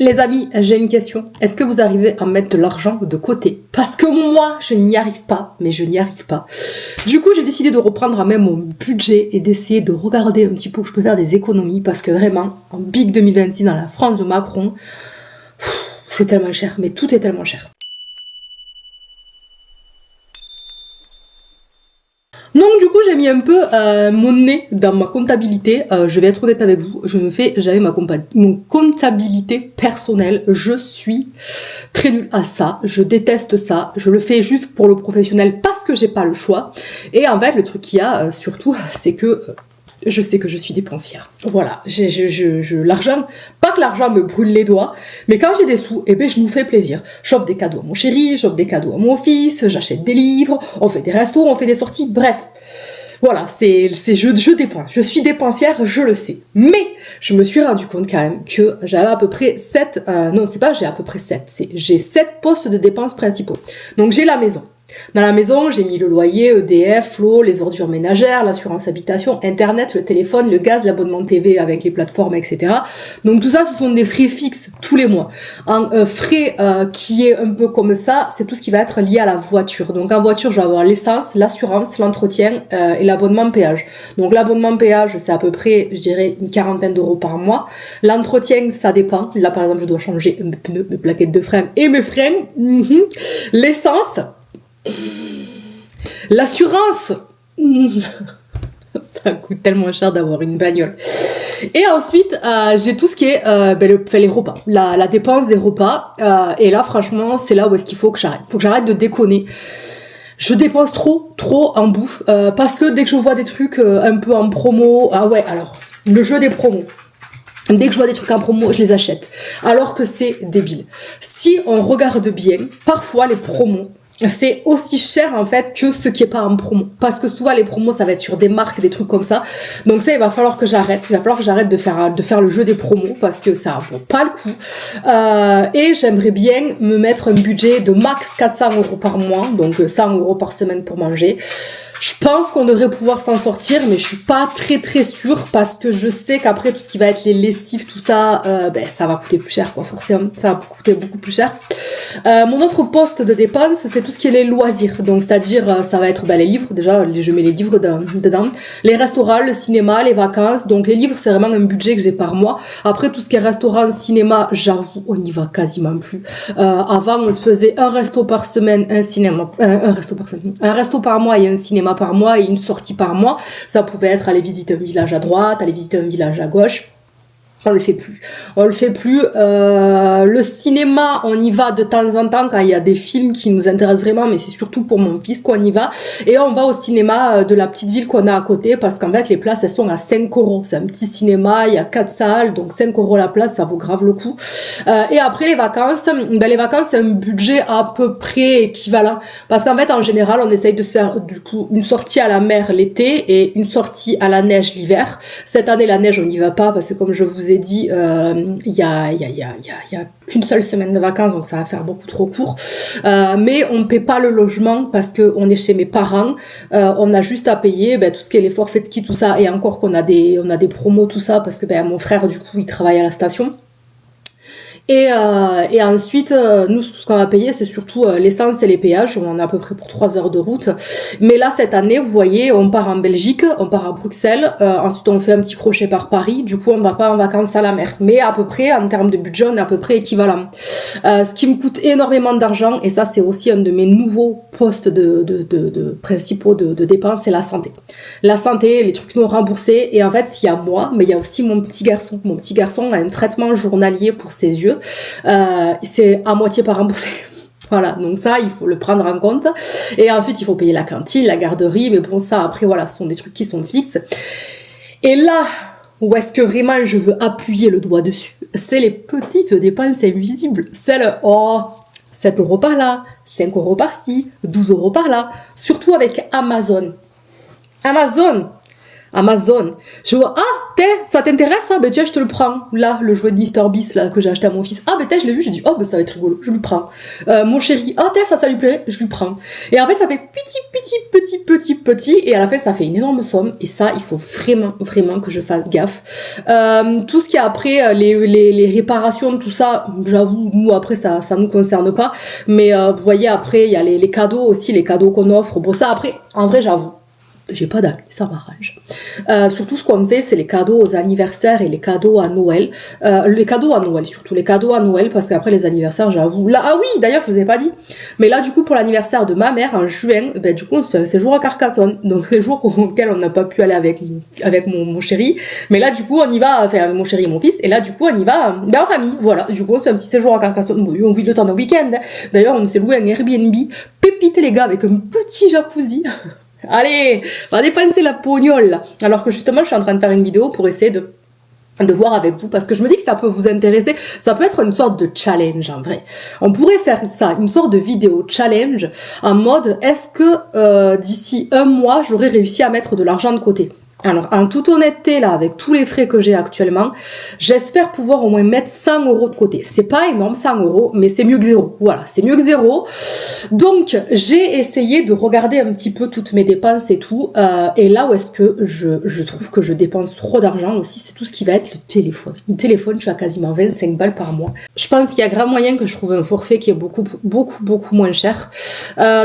Les amis, j'ai une question. Est-ce que vous arrivez à mettre de l'argent de côté? Parce que moi, je n'y arrive pas, mais je n'y arrive pas. Du coup, j'ai décidé de reprendre à même mon budget et d'essayer de regarder un petit peu où je peux faire des économies parce que vraiment, en Big 2026 dans la France de Macron, c'est tellement cher, mais tout est tellement cher. Donc du coup j'ai mis un peu mon nez dans ma comptabilité, je vais être honnête avec vous, je ne fais jamais mon comptabilité personnelle, je suis très nulle à ça, je déteste ça, je le fais juste pour le professionnel parce que j'ai pas le choix, et en fait le truc qu'il y a surtout c'est que je sais que je suis dépensière. Voilà, l'argent, pas que l'argent me brûle les doigts, mais quand j'ai des sous, eh ben je nous fais plaisir. J'offre des cadeaux à mon chéri, j'offre des cadeaux à mon fils, j'achète des livres, on fait des restos, on fait des sorties, bref. Voilà, je dépense. Je suis dépensière, je le sais. Mais je me suis rendu compte quand même que j'avais à peu près 7, non c'est pas j'ai à peu près 7, j'ai 7 postes de dépenses principaux. Donc j'ai la maison. Dans la maison, j'ai mis le loyer, EDF, l'eau, les ordures ménagères, l'assurance habitation, internet, le téléphone, le gaz, l'abonnement TV avec les plateformes, etc. Donc tout ça, ce sont des frais fixes tous les mois. Un frais qui est un peu comme ça, c'est tout ce qui va être lié à la voiture. Donc en voiture, je vais avoir l'essence, l'assurance, l'entretien et l'abonnement péage. Donc l'abonnement péage, c'est à peu près, je dirais, une quarantaine d'euros par mois. L'entretien, ça dépend. Là, par exemple, je dois changer mes pneus, mes plaquettes de frein et mes freins. L'essence... L'assurance, ça coûte tellement cher d'avoir une bagnole. Et ensuite, j'ai tout ce qui est les repas, la dépense des repas. Et là, franchement, c'est là où est-ce qu'il faut que j'arrête. Il faut que j'arrête de déconner. Je dépense trop en bouffe parce que dès que je vois des trucs un peu en promo, ah ouais, alors le jeu des promos. Dès que je vois des trucs en promo, je les achète. Alors que c'est débile. Si on regarde bien, parfois les promos, c'est aussi cher en fait que ce qui est pas en promo, parce que souvent les promos ça va être sur des marques, des trucs comme ça, donc ça il va falloir que j'arrête de faire le jeu des promos parce que ça vaut pas le coup, et j'aimerais bien me mettre un budget de max 400 euros par mois, donc 100 euros par semaine pour manger. Je pense qu'on devrait pouvoir s'en sortir, mais je suis pas très sûre parce que je sais qu'après tout ce qui va être les lessives, tout ça, ça va coûter plus cher, quoi. Forcément, ça va coûter beaucoup plus cher. Mon autre poste de dépense, c'est tout ce qui est les loisirs. Donc, c'est-à-dire, ça va être les livres. Déjà, je mets les livres dedans. Les restaurants, le cinéma, les vacances. Donc, les livres, c'est vraiment un budget que j'ai par mois. Après, tout ce qui est restaurant, cinéma, j'avoue, on n'y va quasiment plus. Avant, on se faisait un resto par semaine, un resto par mois et un cinéma par mois et une sortie par mois. Ça pouvait être aller visiter un village à droite, aller visiter un village à gauche. On le fait plus. Le cinéma, on y va de temps en temps quand il y a des films qui nous intéressent vraiment, mais c'est surtout pour mon fils qu'on y va. Et on va au cinéma de la petite ville qu'on a à côté parce qu'en fait, les places, elles sont à 5 euros. C'est un petit cinéma, il y a 4 salles, donc 5 euros la place, ça vaut grave le coup. Et après, les vacances, c'est un budget à peu près équivalent. Parce qu'en fait, en général, on essaye de se faire, du coup, une sortie à la mer l'été et une sortie à la neige l'hiver. Cette année, la neige, on n'y va pas parce que comme je vous ai dit, il y a qu'une seule semaine de vacances, donc ça va faire beaucoup trop court, mais on ne paie pas le logement parce que on est chez mes parents, on a juste à payer tout ce qui est les forfaits de ski, tout ça, et encore qu'on a des promos, tout ça, parce que mon frère du coup il travaille à la station. Et ensuite, nous, ce qu'on va payer, c'est surtout l'essence et les péages. On en a à peu près pour 3 heures de route. Mais là, cette année, vous voyez, on part en Belgique, on part à Bruxelles. Ensuite, on fait un petit crochet par Paris. Du coup, on va pas en vacances à la mer. Mais à peu près, en termes de budget, on est à peu près équivalent. Ce qui me coûte énormément d'argent, et ça, c'est aussi un de mes nouveaux postes principaux de dépenses, c'est la santé. La santé, les trucs non remboursés. Et en fait, il y a moi, mais il y a aussi mon petit garçon. Mon petit garçon a un traitement journalier pour ses yeux. C'est à moitié pas remboursé. Voilà, donc ça, il faut le prendre en compte. Et ensuite, il faut payer la cantine, la garderie, mais bon, ça, après, voilà, ce sont des trucs qui sont fixes. Et là, où est-ce que vraiment je veux appuyer le doigt dessus, c'est les petites dépenses invisibles. Celles, 7 euros par là, 5 euros par ci, 12 euros par là. Surtout avec Amazon. Amazon. Je vois, ça t'intéresse ça? Ben tiens, je te le prends. Là, le jouet de Mister Beast là, que j'ai acheté à mon fils. Ben tiens, je l'ai vu, j'ai dit, ben ça va être rigolo, je lui prends. Mon chéri, ça lui plairait, je lui prends. Et en fait, ça fait petit, et à la fin, ça fait une énorme somme. Et ça, il faut vraiment que je fasse gaffe. Tout ce qui est après, les réparations, tout ça, j'avoue, nous, après, ça nous concerne pas. Mais vous voyez, après, il y a les cadeaux aussi, les cadeaux qu'on offre. Bon, ça, après, en vrai, j'avoue, j'ai pas d'amis, ça m'arrange. Surtout ce qu'on fait, c'est les cadeaux aux anniversaires et les cadeaux à Noël. Les cadeaux à Noël, surtout les cadeaux à Noël, parce qu'après les anniversaires, j'avoue. Là, ah oui, d'ailleurs, je vous ai pas dit. Mais là, du coup, pour l'anniversaire de ma mère, en juin, ben, du coup, c'est un séjour à Carcassonne. Donc, séjour auquel on n'a pas pu aller avec mon chéri. Mais là, du coup, on y va, enfin, avec mon chéri et mon fils. Et là, du coup, on y va, en famille. Voilà. Du coup, on se fait un petit séjour à Carcassonne. Bon, on vit le temps d'un week-end. D'ailleurs, on s'est loué un Airbnb. Pépite, les gars, avec un petit jacuzzi. Allez, on va dépenser la pognole là. Alors que justement, je suis en train de faire une vidéo pour essayer de voir avec vous, parce que je me dis que ça peut vous intéresser, ça peut être une sorte de challenge en vrai. On pourrait faire ça, une sorte de vidéo challenge, en mode, est-ce que d'ici un mois, j'aurais réussi à mettre de l'argent de côté? Alors, en toute honnêteté, là, avec tous les frais que j'ai actuellement, j'espère pouvoir au moins mettre 100 € de côté. C'est pas énorme, 100 €, mais c'est mieux que zéro. Voilà, c'est mieux que zéro. Donc, j'ai essayé de regarder un petit peu toutes mes dépenses et tout. Et là où est-ce que je trouve que je dépense trop d'argent aussi, c'est tout ce qui va être le téléphone. Le téléphone, je suis à quasiment 25 balles par mois. Je pense qu'il y a grand moyen que je trouve un forfait qui est beaucoup moins cher.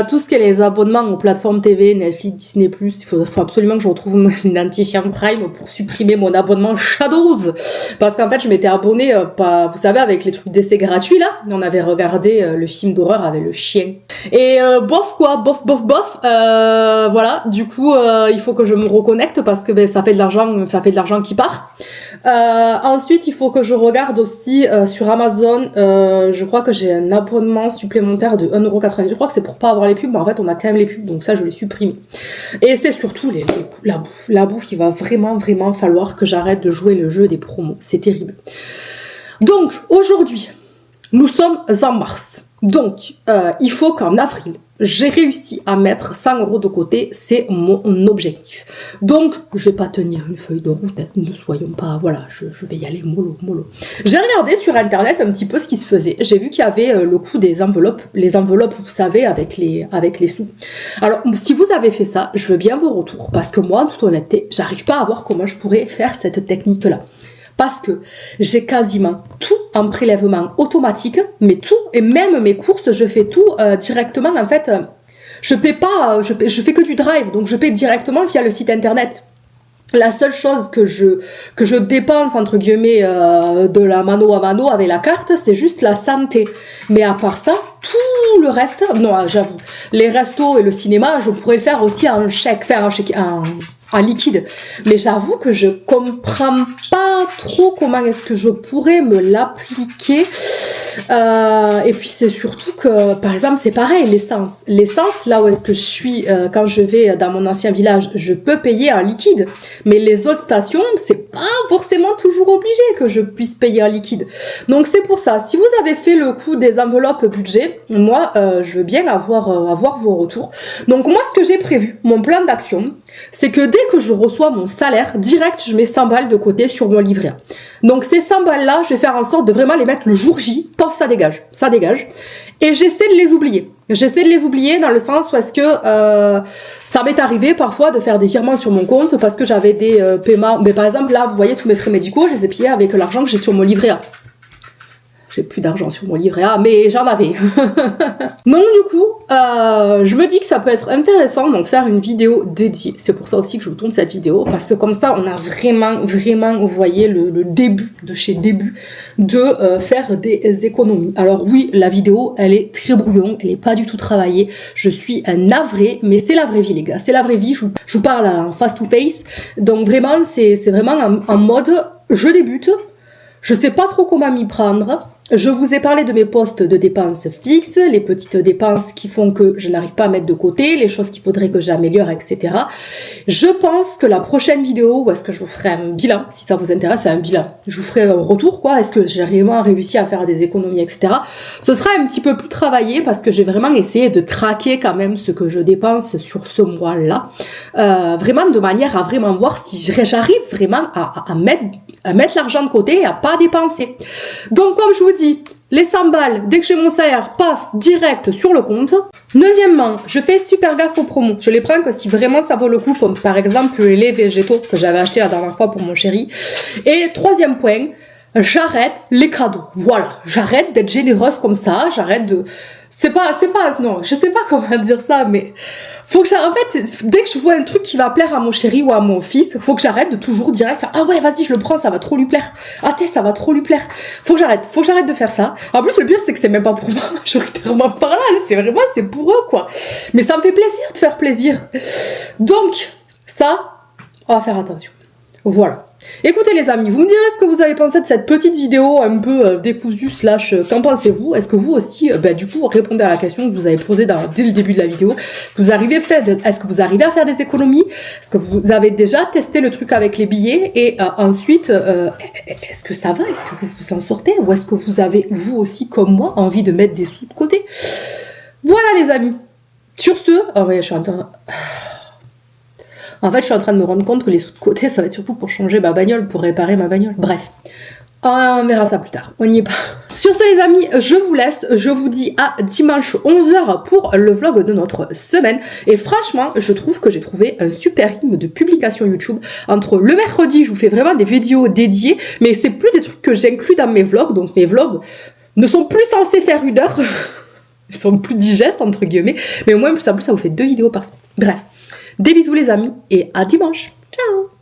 Tout ce qui est les abonnements aux plateformes TV, Netflix, Disney+, il faut absolument que je retrouve mon identifiant Prime pour supprimer mon abonnement Shadows, parce qu'en fait je m'étais abonnée vous savez, avec les trucs d'essai gratuits là, on avait regardé le film d'horreur avec le chien et bof, voilà, du coup il faut que je me reconnecte parce que ça fait de l'argent qui part. Ensuite il faut que je regarde aussi sur Amazon, je crois que j'ai un abonnement supplémentaire de 1,90 €. Je crois que c'est pour pas avoir les pubs, mais en fait on a quand même les pubs, donc ça je les supprime. Et c'est surtout la bouffe, il va vraiment falloir que j'arrête de jouer le jeu des promos, c'est terrible. Donc aujourd'hui, nous sommes en mars, donc il faut qu'en avril, j'ai réussi à mettre 100 € de côté, c'est mon objectif. Donc, je vais pas tenir une feuille de route, ne soyons pas, voilà, je vais y aller mollo. J'ai regardé sur internet un petit peu ce qui se faisait. J'ai vu qu'il y avait le coût des enveloppes, les enveloppes, vous savez, avec les sous. Alors, si vous avez fait ça, je veux bien vos retours, parce que moi, en toute honnêteté, j'arrive pas à voir comment je pourrais faire cette technique-là. Parce que j'ai quasiment tout en prélèvement automatique, mais tout, et même mes courses, je fais tout directement, en fait, je paie pas, je fais que du drive, donc je paie directement via le site internet. La seule chose que je dépense, entre guillemets, de la mano à mano avec la carte, c'est juste la santé. Mais à part ça, tout le reste, non, j'avoue, les restos et le cinéma, je pourrais le faire aussi en chèque, en liquide. Mais j'avoue que je comprends pas trop comment est-ce que je pourrais me l'appliquer. Et puis c'est surtout que, par exemple, c'est pareil, l'essence. L'essence, là où est-ce que je suis, quand je vais dans mon ancien village, je peux payer en liquide. Mais les autres stations, c'est pas forcément toujours obligé que je puisse payer en liquide. Donc c'est pour ça. Si vous avez fait le coup des enveloppes budget, moi, je veux bien avoir vos retours. Donc moi, ce que j'ai prévu, mon plan d'action, c'est que dès que je reçois mon salaire, direct, je mets 100 balles de côté sur mon livret A. Donc ces 100 balles-là, je vais faire en sorte de vraiment les mettre le jour J, pof, ça dégage. Et j'essaie de les oublier. J'essaie de les oublier dans le sens où est-ce que ça m'est arrivé parfois de faire des virements sur mon compte parce que j'avais des paiements. Mais par exemple, là, vous voyez, tous mes frais médicaux, je les ai payés avec l'argent que j'ai sur mon livret A. J'ai plus d'argent sur mon livret A, mais j'en avais. Donc du coup, je me dis que ça peut être intéressant d'en faire une vidéo dédiée. C'est pour ça aussi que je vous tourne cette vidéo, parce que comme ça, on a vraiment, vous voyez, le début de chez début de faire des économies. Alors oui, la vidéo, elle est très brouillon, elle est pas du tout travaillée. Je suis navrée, mais c'est la vraie vie, les gars. C'est la vraie vie, je vous parle en face to face. Donc vraiment, c'est vraiment en mode, je débute, je sais pas trop comment m'y prendre. Je vous ai parlé de mes postes de dépenses fixes, les petites dépenses qui font que je n'arrive pas à mettre de côté, les choses qu'il faudrait que j'améliore, etc. Je pense que la prochaine vidéo, où est-ce que je vous ferai un bilan, si ça vous intéresse, c'est un bilan. Je vous ferai un retour, quoi, est-ce que j'ai vraiment réussi à faire des économies, etc. Ce sera un petit peu plus travaillé parce que j'ai vraiment essayé de traquer quand même ce que je dépense sur ce mois-là. Vraiment de manière à vraiment voir si j'arrive vraiment à mettre l'argent de côté et à pas dépenser. Donc comme je vous dis, les 100 balles, dès que j'ai mon salaire, paf, direct sur le compte. Deuxièmement, je fais super gaffe aux promos. Je les prends que si vraiment ça vaut le coup, comme par exemple les laits végétaux que j'avais acheté la dernière fois pour mon chéri. Et troisième point, j'arrête les cadeaux. Voilà, j'arrête d'être généreuse comme ça, j'arrête de... non, je sais pas comment dire ça, mais faut que en fait, dès que je vois un truc qui va plaire à mon chéri ou à mon fils, faut que j'arrête de toujours direct faire, ah ouais, vas-y, je le prends, ça va trop lui plaire. Ah, ça va trop lui plaire. Faut que j'arrête de faire ça. En plus, le pire, c'est que c'est même pas pour moi, majoritairement par là, c'est pour eux, quoi. Mais ça me fait plaisir de faire plaisir. Donc, ça, on va faire attention. Voilà. Écoutez les amis, vous me direz ce que vous avez pensé de cette petite vidéo un peu décousue / qu'en pensez-vous? Est-ce que vous aussi, du coup, répondez à la question que vous avez posée dès le début de la vidéo. Est-ce que vous arrivez à faire des économies? Est-ce que vous avez déjà testé le truc avec les billets? Et ensuite, est-ce que ça va? Est-ce que vous vous en sortez? Ou est-ce que vous avez, vous aussi, comme moi, envie de mettre des sous de côté? Voilà les amis. Sur ce, je suis en train de me rendre compte que les sous de côté, ça va être surtout pour changer ma bagnole, pour réparer ma bagnole. Bref, on verra ça plus tard. On n'y est pas. Sur ce les amis, je vous laisse. Je vous dis à dimanche 11h pour le vlog de notre semaine. Et franchement, je trouve que j'ai trouvé un super rythme de publication YouTube. Entre le mercredi, je vous fais vraiment des vidéos dédiées, mais c'est plus des trucs que j'inclus dans mes vlogs. Donc mes vlogs ne sont plus censés faire 1 heure. Ils sont plus digestes, entre guillemets. Mais au moins, plus en plus, ça vous fait 2 vidéos par semaine. Bref. Des bisous les amis et à dimanche. Ciao!